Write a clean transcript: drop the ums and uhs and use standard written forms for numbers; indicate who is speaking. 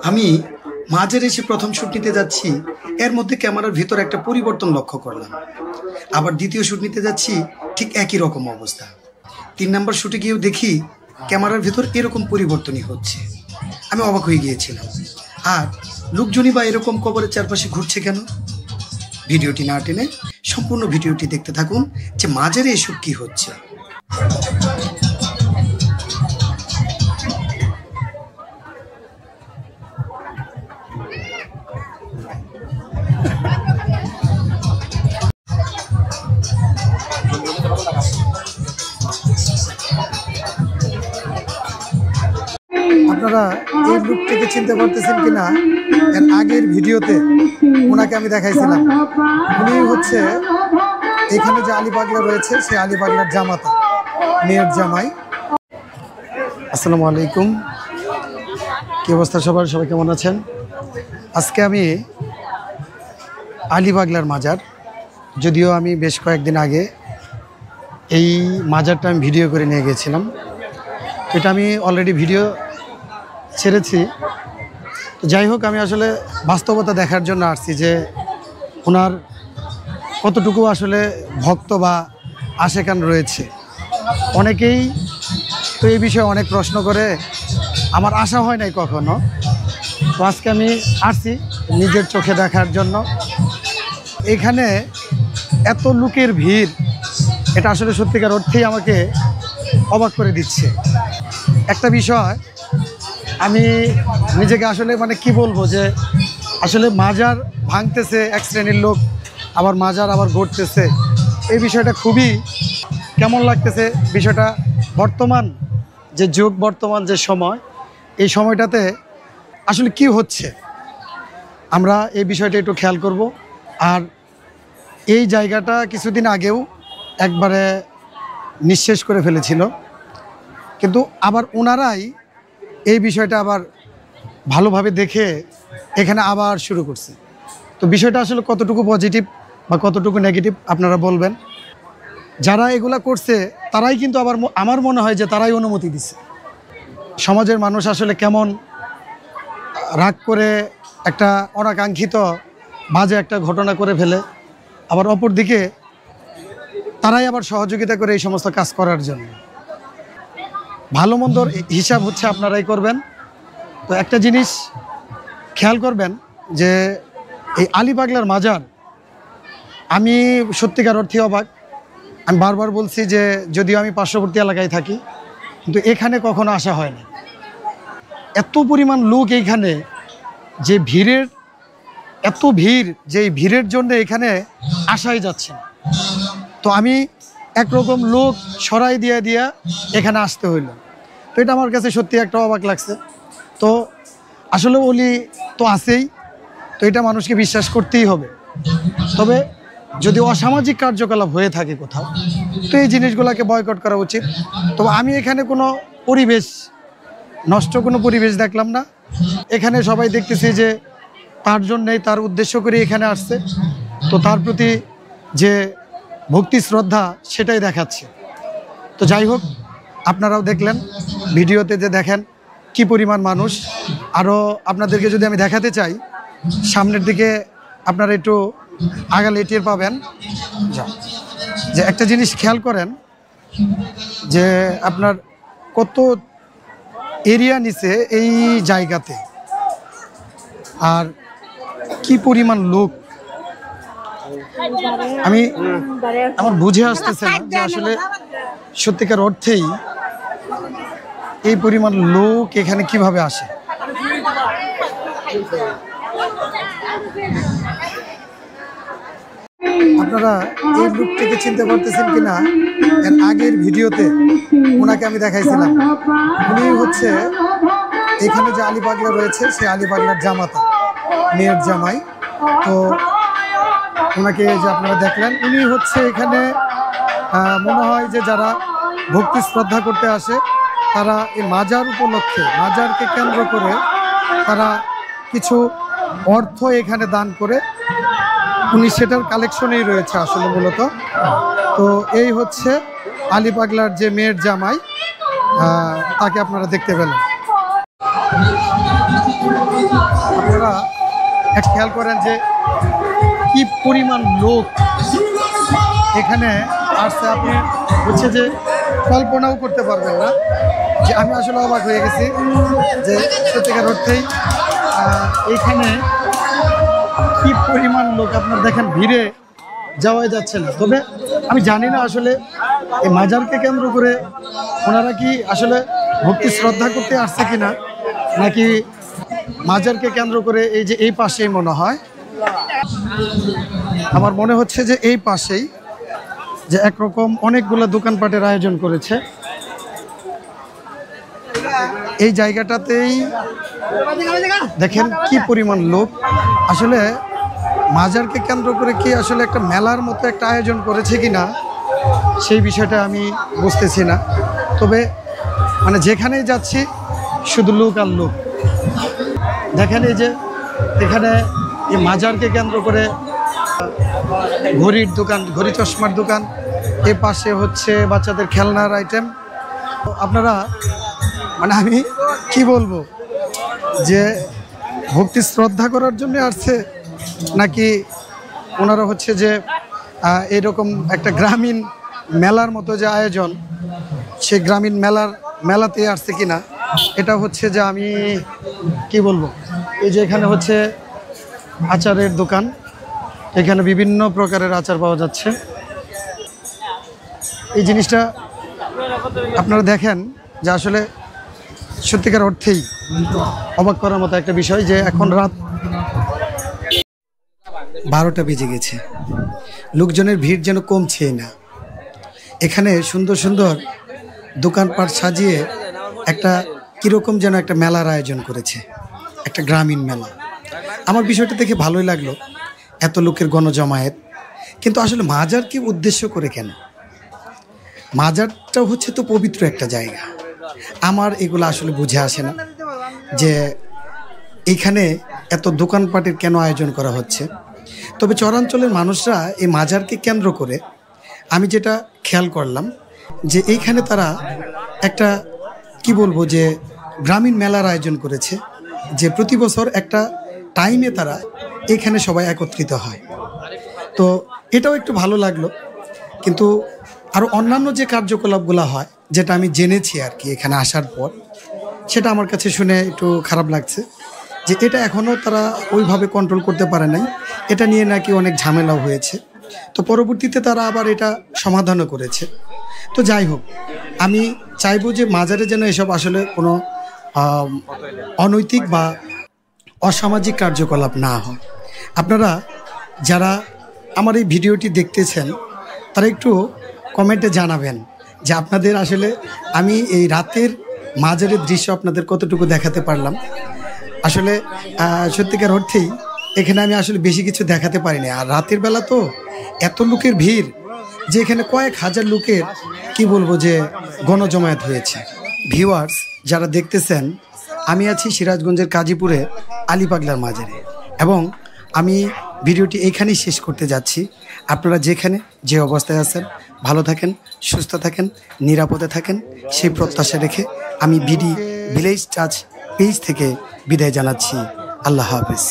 Speaker 1: আমি মাঝের এসে প্রথম শুট নিতে যাচ্ছি, এর মধ্যে ক্যামেরার ভিতর একটা পরিবর্তন লক্ষ্য করলাম। আবার দ্বিতীয় শুট নিতে যাচ্ছি, ঠিক একই রকম অবস্থা। 3 নাম্বার শুটে গিয়েও দেখি ক্যামেরার ভিতর এরকম পরিবর্তনই হচ্ছে। আমি অবাক হয়ে গিয়েছিলাম। আর লোকজনই বা এরকম কবরের চারপাশে ঘুরছে কেন? ভিডিওটি না টেনে সম্পূর্ণ ভিডিওটি দেখতে থাকুন যে মাঝের এসব কি হচ্ছে। আপনারা এই লোকটিকে চিনতে পারতেছেন কিনা? এর আগের ভিডিওতে ওনাকে আমি দেখাইছিলাম। উনি হচ্ছে এখানে যে আলী পাগলা রয়েছে, সেই আলী পাগলার জামাতা, মেয়ের জামাই। আসসালামু আলাইকুম, কি অবস্থা সবার? সবাই কেমন আছেন? আজকে আমি আলী পাগলার মাজার, যদিও আমি বেশ কয়েকদিন আগে এই মাজারটা আমি ভিডিও করে নিয়ে গেছিলাম। এটা আমি অলরেডি ভিডিও ছেড়েছি। যাই হোক, আমি আসলে বাস্তবতা দেখার জন্য আসছি যে ওনার কতটুকু আসলে ভক্ত বা আশেকান রয়েছে। অনেকেই তো এই বিষয়ে অনেক প্রশ্ন করে, আমার আশা হয় নাই কখনো। তো আজকে আমি আসছি নিজের চোখে দেখার জন্য। এখানে এত লোকের ভিড়, এটা আসলে সত্যিকার অর্থেই আমাকে অবাক করে দিচ্ছে। একটা বিষয় আমি নিজেকে আসলে কি বলবো, যে আসলে মাজার ভাঙতেছে এক শ্রেণীর লোক, আবার মাজার আবার গড়তেছে। এই বিষয়টা খুবই কেমন লাগতেছে। বিষয়টা বর্তমান যে যুগ, বর্তমান যে সময়, এই সময়টাতে আসলে কি হচ্ছে আমরা এই বিষয়টা একটু খেয়াল করব। আর এই জায়গাটা কিছুদিন আগেও একবারে নিঃশেষ করে ফেলেছিল, কিন্তু আবার ওনারাই এই বিষয়টা আবার ভালোভাবে দেখে এখানে আবার শুরু করছে। তো বিষয়টা আসলে কতটুকু পজিটিভ বা কতটুকু নেগেটিভ আপনারা বলবেন। যারা এগুলা করছে তারাই কিন্তু আবার আমার মনে হয় যে তারাই অনুমতি দিচ্ছে। সমাজের মানুষ আসলে কেমন রাগ করে একটা অনাকাঙ্ক্ষিত বাজে একটা ঘটনা করে ফেলে, আবার অপর দিকে তারাই আবার সহযোগিতা করে এই সমস্ত কাজ করার জন্য। ভালো মন্দর হিসাব হচ্ছে আপনারাই করবেন। তো একটা জিনিস খেয়াল করবেন যে এই আলী পাগলার মাজার, আমি সত্যিকার অর্থে অবাক। আমি বারবার বলছি যে যদিও আমি পার্শ্ববর্তী এলাকায় থাকি, কিন্তু এখানে কখনো আসা হয় না। এত পরিমাণ লোক এইখানে, যে ভিড়ের এত ভিড়, যে এই ভিড়ের জন্য এখানে আসাই যাচ্ছে না। তো আমি একরকম লোক সরাই দিয়ে এখানে আসতে হইল। তো এটা আমার কাছে সত্যি একটা অবাক লাগছে। তো আসলে ওলি তো আছেই, তো এটা মানুষকে বিশ্বাস করতেই হবে। তবে যদি অসামাজিক কার্যকলাপ হয়ে থাকে কোথাও, তো এই জিনিসগুলোকে বয়কট করা উচিত। তবে আমি এখানে কোনো পরিবেশ নষ্ট, কোনো পরিবেশ দেখলাম না। এখানে সবাই দেখতেছি যে তার জন্যেই, তার উদ্দেশ্য করে এখানে আসছে। তো তার প্রতি যে ভক্তি শ্রদ্ধা, সেটাই দেখাচ্ছে। তো যাই হোক, আপনারাও দেখলেন ভিডিওতে, যে দেখেন কি পরিমাণ মানুষ। আরও আপনাদেরকে যদি আমি দেখাতে চাই, সামনের দিকে আপনারা একটু আগালে টের পাবেন যে একটা জিনিস খেয়াল করেন, যে আপনার কত এরিয়া নিচে এই জায়গাতে, আর কি পরিমাণ লোক। আমার বুঝে আসতেছে না যে আসলে সত্যিকার অর্থেই এই পরিমাণ লোক এখানে কিভাবে আসে। আপনারা এই লোকটিকে চিনতে পারতেছেন কিনা? এর আগের ভিডিওতে ওনাকে আমি দেখাইছিলাম। উনি হচ্ছে এখানে যে আলী পাগলা রয়েছে, সেই আলী পাগলার জামাতা, মেয়ের জামাই। তো ওনাকে যে আপনারা দেখলেন, উনি হচ্ছে এখানে মনে হয় যে যারা ভক্তি শ্রদ্ধা করতে আসে, তারা এই মাজার উপলক্ষে, মাজারকে কেন্দ্র করে তারা কিছু অর্থ এখানে দান করে, উনি সেটার কালেকশনেই রয়েছে আসলে মূলত। তো এই হচ্ছে আলী পাগলার যে মেয়ের জামাই, তাকে আপনারা দেখতে পেলেন। আপনারা এক খেয়াল করেন যে কি পরিমাণ লোক এখানে আসছে, আপনি হচ্ছে যে কল্পনাও করতে পারবেন না। যে আমি আসলে অবাক হয়ে গেছি যে সত্যিকার অর্থেই এইখানে কি পরিমাণ লোক আপনার দেখেন, ভিড়ে যাওয়াই যাচ্ছে না। তবে আমি জানি না আসলে এই মাজারকে কেন্দ্র করে ওনারা কি আসলে ভক্তি শ্রদ্ধা করতে আসছে কিনা, নাকি মাজারকে কেন্দ্র করে এই যে এই পাশেই মনে হয়, আমার মনে হচ্ছে যে এই পাশেই যে একরকম অনেকগুলো দোকানপাটের আয়োজন করেছে। এই জায়গাটাতেই দেখেন কি পরিমাণ লোক। আসলে মাজারকে কেন্দ্র করে কি আসলে একটা মেলার মতো একটা আয়োজন করেছে কিনা সেই বিষয়টা আমি বুঝতেছি না। তবে মানে যেখানেই যাচ্ছি শুধু লোক আর লোক। দেখেন এই যে এখানে এই মাজারকে কেন্দ্র করে ঘড়ির দোকান, ঘড়ি চশমার দোকান, এ পাশে হচ্ছে বাচ্চাদের খেলনার আইটেম। আপনারা মানে আমি কি বলবো যে ভক্তি শ্রদ্ধা করার জন্য আসছে, নাকি ওনারা হচ্ছে যে এরকম একটা গ্রামীণ মেলার মতো যে আয়োজন, সে গ্রামীণ মেলাতে আসছে কিনা, এটা হচ্ছে যে আমি কি বলবো। এই যে এখানে হচ্ছে আচারের দোকান, এখানে বিভিন্ন প্রকারের আচার পাওয়া যাচ্ছে। এই জিনিসটা আপনারা দেখেন যে আসলে সত্যিকার অর্থেই অবাক করার মতো একটা বিষয় যে এখন রাত 12টা বেজে গেছে, লোকজনের ভিড় যেন কমছেই না। এখানে সুন্দর সুন্দর দোকানপাট সাজিয়ে একটা কীরকম যেন একটা মেলার আয়োজন করেছে, একটা গ্রামীণ মেলা। আমার বিষয়টা দেখে ভালোই লাগলো, এত লোকের গণজমায়েত। কিন্তু আসলে মাজারকে উদ্দেশ্য করে কেন? মাজারটা হচ্ছে তো পবিত্র একটা জায়গা। আমার এগুলো আসলে বুঝে আসে না যে এইখানে এত দোকানপাটের কেন আয়োজন করা হচ্ছে। তবে চরাঞ্চলের মানুষরা এই মাজারকে কেন্দ্র করে আমি যেটা খেয়াল করলাম যে এইখানে তারা একটা কি বলবো যে গ্রামীণ মেলার আয়োজন করেছে, যে প্রতি বছর একটা টাইমে তারা এখানে সবাই একত্রিত হয়। তো এটাও একটু ভালো লাগলো। কিন্তু আরও অন্যান্য যে কার্যকলাপগুলো হয়, যেটা আমি জেনেছি আর কি এখানে আসার পর, সেটা আমার কাছে শুনে একটু খারাপ লাগছে যে এটা এখনও তারা ওইভাবে কন্ট্রোল করতে পারে নাই। এটা নিয়ে নাকি অনেক ঝামেলাও হয়েছে। তো পরবর্তীতে তারা আবার এটা সমাধানও করেছে। তো যাই হোক, আমি চাইবো যে মাজারে যেন এসব আসলে কোনো অনৈতিক বা অসামাজিক কার্যকলাপ না হয়। আপনারা যারা আমার এই ভিডিওটি দেখতেছেন তারা একটু কমেন্টে জানাবেন যে আপনাদের আসলে আমি এই রাতের মাজারের দৃশ্য আপনাদের কতটুকু দেখাতে পারলাম। আসলে সত্যিকার অর্থেই এখানে আমি আসলে বেশি কিছু দেখাতে পারিনি। আর রাতের বেলা তো এত লোকের ভিড় যে এখানে কয়েক হাজার লোকের কি বলবো যে গণজমায়েত হয়েছে। ভিউয়ার্স যারা দেখতেছেন, আমি আছি সিরাজগঞ্জের কাজীপুরে আলী পাগলার মাজারে, এবং আমি ভিডিওটি এইখানেই শেষ করতে যাচ্ছি। আপনারা যেখানে যে অবস্থায় আছেন ভালো থাকেন, সুস্থ থাকেন, নিরাপদে থাকেন, সেই প্রত্যাশা রেখে আমি ভিলেজ টাচ পেজ থেকে বিদায় জানাচ্ছি। আল্লাহ হাফেজ।